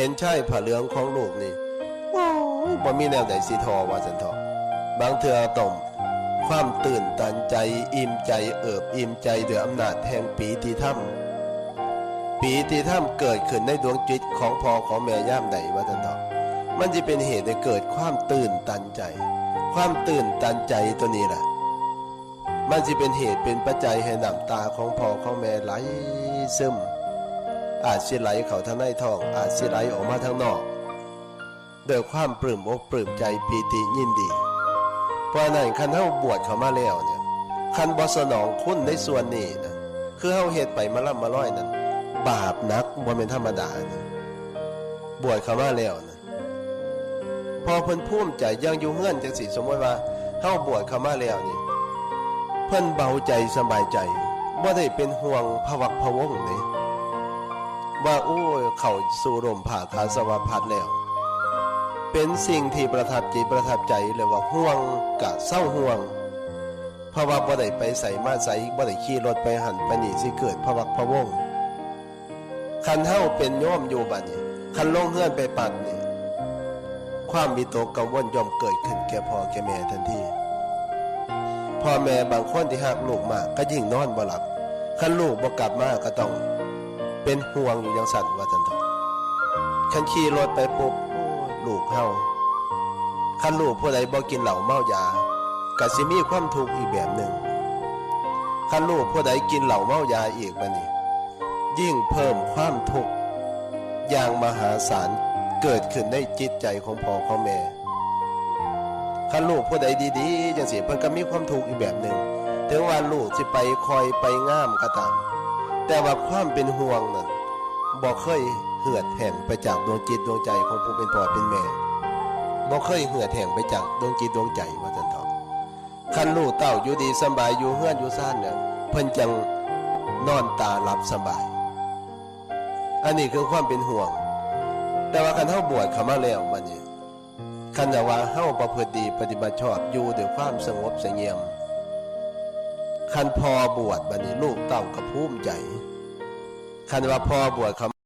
เห็นชายผ้าเหลืองของลูกนี่โอ้ยบ่มีแนวใดสิทอว่าซั่นเถาะบางเทื่อต้องความตื่นตันใจอิ่มใจเอิบอิ่มใจด้วยอำนาจแห่งปีติธรรมปีติธรรมเกิดขึ้นในดวงจิตของพ่อของแม่ย่ามใดว่าซั่นเถาะมันจะเป็นเหตุให้เกิดความตื่นตันใจความตื่นตันใจตัวนี้แหละมันจะเป็นเหตุเป็นปัจจัยให้น้ำตาของพ่อของแม่ไหลซึมอาจสิไหลเข้าทางในท้องอาจสิไหลออกมาทางนอกด้วยความปลื้มอกปลื้มใจปีติยินดีเพราะนั้นคันเฮาบวชเข้ามาแล้วเนี่ยคันบ่สนองคุณในส่วนนี้นะคือเฮาเฮ็ดไปมาล่ำมาร้อยนั้นบาปนักบ่แม่นธรรมดานะบวชเข้ามาแล้วนะพอเพิ่นภูมิใจยังอยู่เฮือนจังสิสมมติว่าเฮาบวชเข้ามาแล้วนี่เพิ่นเบาใจสบายใจบ่ได้เป็นห่วงภวักพะวงนี่ว่าโอ้ยเข้าสู่ร่มผ้าคาสวพัดแล้วเป็นสิ่งที่ประทับจิตประทับใจเลยว่าห่วงกะเศร้าห่วงเพราะว่าบ่ได้ไปใส่มาใส่บ่ได้ขี่รถไปหันไปนี่สิเกิดภวักพะวงคันเฮาเป็นโยมอยู่บัดนี้คันลงเฮือนไปปัดนี่ความวิตกกังวลย่อมเกิดขึ้นแก่พ่อแก่แม่ทันทีพ่อแม่บางคนที่หักลูกมากก็ยิ่งนอนบ่หลับคันลูกบ่กลับมาก็ต้องเป็นห่วงอยู่อย่างสั่นว่าซั่นเถาะคันขี่รถไปปุ๊บลูกเฮาคันลูกผู้ใดบ่กินเหล้าเมายาก็สิมีความทุกข์อีกแบบหนึ่งคันลูกผู้ใดกินเหล้าเมายาอีกบัดนี้ยิ่งเพิ่มความทุกข์อย่างมหาศาลเกิดขึ้นในจิตใจของพ่อของแม่คันลูกผู้ใดดีๆจังซี่เพิ่นก็มีความทุกข์อีกแบบหนึ่งถึงว่าลูกสิไปคอยไปงามก็ตามแต่ว่าความเป็นห่วงนั้นบ่เคยเหือดแห้งไปจากดวงจิตดวงใจของผู้เป็นพ่อเป็นแม่บ่เคยเหือดแห้งไปจากดวงจิตดวงใจว่าซั่นเถาะคันลูกเต้าอยู่ดีสบายอยู่เฮือนอยู่ซ่านเนี่ยเพิ่นจังนอนตาหลับสบายอันนี้คือความเป็นห่วงแต่ว่าคันเฮาบวชเข้ามาแล้วบัดนี้คันว่าเฮาประพฤติดีปฏิบัติชอบอยู่ด้วยความสงบเสงี่ยมคันพอบวชบัดนี้ลูกเต้าก็ภูมิใจคันว่าพอบวชเขา